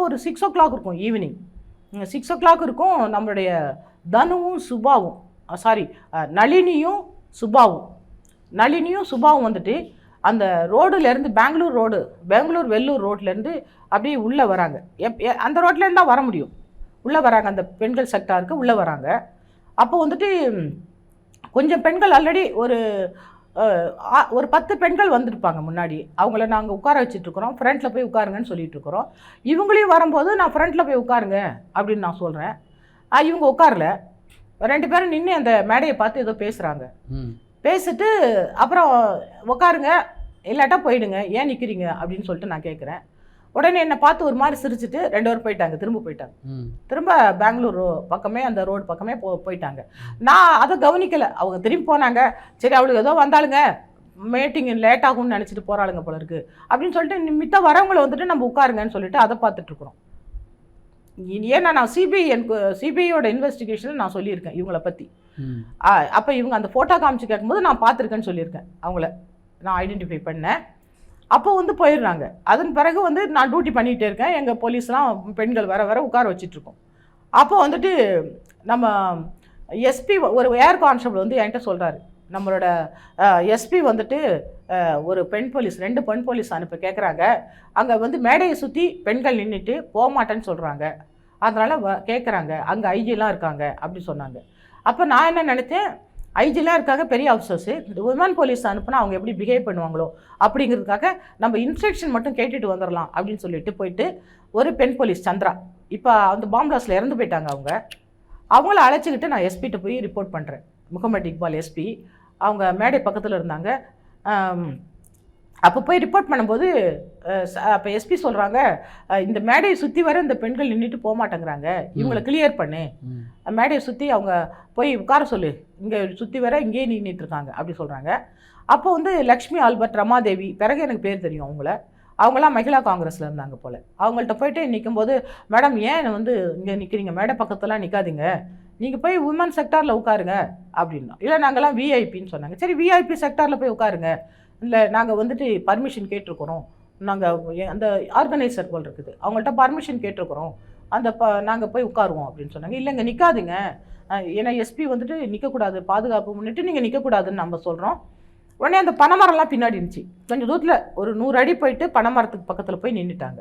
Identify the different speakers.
Speaker 1: அப்போ ஒரு 6 இருக்கும் ஈவினிங். 6 இருக்கும். நம்மளுடைய தனுவும் சுபாவும் சாரி நளினியும் சுபாவும் வந்துட்டு அந்த ரோடுலேருந்து பெங்களூர் வெள்ளூர் ரோட்லேருந்து அப்படியே உள்ளே வராங்க. அந்த ரோட்லேருந்து தான் வர முடியும். உள்ளே வராங்க, அந்த பெண்கள் செக்டாருக்கு உள்ளே வராங்க. அப்போ வந்துட்டு கொஞ்சம் பெண்கள் ஆல்ரெடி ஒரு 10 பெண்கள் வந்திருப்பாங்க முன்னாடி. அவங்கள நாங்கள் உட்கார வச்சுட்ருக்குறோம், ஃப்ரண்ட்டில் போய் உட்காருங்கன்னு சொல்லிகிட்ருக்குறோம். இவங்களையும் வரும்போது நான் ஃப்ரண்ட்டில் போய் உட்காருங்க அப்படின்னு நான் சொல்கிறேன். இவங்க உட்காரல. 2 பேரும் நின்று அந்த மேடையை பார்த்து ஏதோ பேசுகிறாங்க. பேசிட்டு அப்புறம் உட்காருங்க இல்லாட்டா போயிடுங்க, ஏன் நிற்கிறீங்க அப்படின்னு சொல்லிட்டு நான் கேட்குறேன். உடனே என்னை பார்த்து ஒரு மாதிரி சிரிச்சுட்டு 2 பேரும் போயிட்டாங்க. திரும்ப பெங்களூர் பக்கமே அந்த ரோடு பக்கமே போயிட்டாங்க. நான் அதை கவனிக்கலை. அவங்க திரும்பி போனாங்க. சரி அவளுக்கு ஏதோ வந்தாளுங்க, மீட்டிங் லேட் ஆகும்னு நினச்சிட்டு போகிறாளுங்க போல இருக்குது அப்படின்னு சொல்லிட்டு மித்த வரவங்களை வந்துட்டு நம்ம உட்காருங்கன்னு சொல்லிட்டு அதை பார்த்துட்ருக்குறோம். ஏன்னா நான் சிபிஐயோட இன்வெஸ்டிகேஷன் நான் சொல்லியிருக்கேன் இவங்களை பற்றி. அப்போ இவங்க அந்த ஃபோட்டோ காமிச்சு கேட்கும்போது நான் பார்த்துருக்கேன்னு சொல்லியிருக்கேன். அவங்கள நான் ஐடென்டிஃபை பண்ணேன். அப்போ வந்து போயிடுறாங்க. அதன் பிறகு வந்து நான் டியூட்டி பண்ணிகிட்டே இருக்கேன். எங்கள் போலீஸ்லாம் பெண்கள் வர உட்கார வச்சிட்ருக்கோம். அப்போ வந்துட்டு நம்ம எஸ்பி ஒரு ஏர் கான்ஸ்டபிள் வந்து என்கிட்ட சொல்கிறாரு, நம்மளோட எஸ்பி வந்துட்டு ஒரு பெண் போலீஸ் 2 பெண் போலீஸ் அனுப்ப கேட்குறாங்க. அங்கே வந்து மேடையை சுற்றி பெண்கள் நின்றுட்டு போக மாட்டேன்னு சொல்கிறாங்க, அதனால் கேட்குறாங்க, அங்கே ஐஜிலாம் இருக்காங்க அப்படி சொன்னாங்க. அப்போ நான் என்ன நினைத்தேன், ஐஜிலாம் இருக்காங்க, பெரிய ஆஃபீஸர்ஸு, இந்த உமன் போலீஸ் அனுப்புனா அவங்க எப்படி பிஹேவ் பண்ணுவாங்களோ அப்படிங்கிறதுக்காக நம்ம இன்ஸ்ட்ரக்ஷன் மட்டும் கேட்டுட்டு வந்துடலாம் அப்படின்னு சொல்லிட்டு போயிட்டு ஒரு பெண் போலீஸ் சந்திரா, இப்போ அந்த பாம்பிளாஸில் இறந்து போயிட்டாங்க. அவங்கள அழைச்சிக்கிட்டு நான் எஸ்பிகிட்ட போய் ரிப்போர்ட் பண்ணுறேன். முகமது இக்பால் எஸ்பி அவங்க மேடை பக்கத்தில் இருந்தாங்க. அப்போ போய் ரிப்போர்ட் பண்ணும்போது அப்போ எஸ்பி சொல்கிறாங்க, இந்த மேடையை சுற்றி வர இந்த பெண்கள் நின்றுட்டு போக மாட்டேங்கிறாங்க, இவங்களை கிளியர் பண்ணு, மேடையை சுற்றி அவங்க போய் உட்கார சொல்லு, இங்கே சுற்றி வர இங்கேயே நின்றுட்டு இருக்காங்க அப்படி சொல்கிறாங்க. அப்போ வந்து லக்ஷ்மி ஆல்பர்ட், ரமாதேவி, பிறகு எனக்கு பேர் தெரியும் அவங்களாம் மகிழா காங்கிரஸில் இருந்தாங்க போல். அவங்கள்ட்ட போயிட்டு நிற்கும்போது, மேடம் ஏன் வந்து இங்கே நிற்கிறீங்க, மேடை பக்கத்துலாம் நிற்காதீங்க, நீங்கள் போய் உமன் செக்டாரில் உட்காருங்க அப்படின்னா. இல்லை நாங்கள்லாம் விஐபின்னு சொன்னாங்க. சரி விஐபி செக்டாரில் போய் உட்காருங்க, இல்லை நாங்கள் வந்துட்டு பர்மிஷன் கேட்டிருக்கிறோம், நாங்கள் அந்த ஆர்கனைசர் போல் இருக்குது அவங்கள்ட்ட பர்மிஷன் கேட்டிருக்கிறோம், நாங்கள் போய் உட்காருவோம் அப்படின்னு சொன்னாங்க. இல்லைங்க நிற்காதுங்க, ஏன்னா எஸ்பி வந்துட்டு நிற்கக்கூடாது, பாதுகாப்பு முன்னிட்டு நீங்கள் நிற்கக்கூடாதுன்னு நம்ம சொல்கிறோம். உடனே அந்த பனைமரம்லாம் பின்னாடி இருந்துச்சு. கொஞ்சம் தூரத்தில் ஒரு 100 அடி போயிட்டு பனைமரத்துக்கு பக்கத்தில் போய் நின்றுட்டாங்க.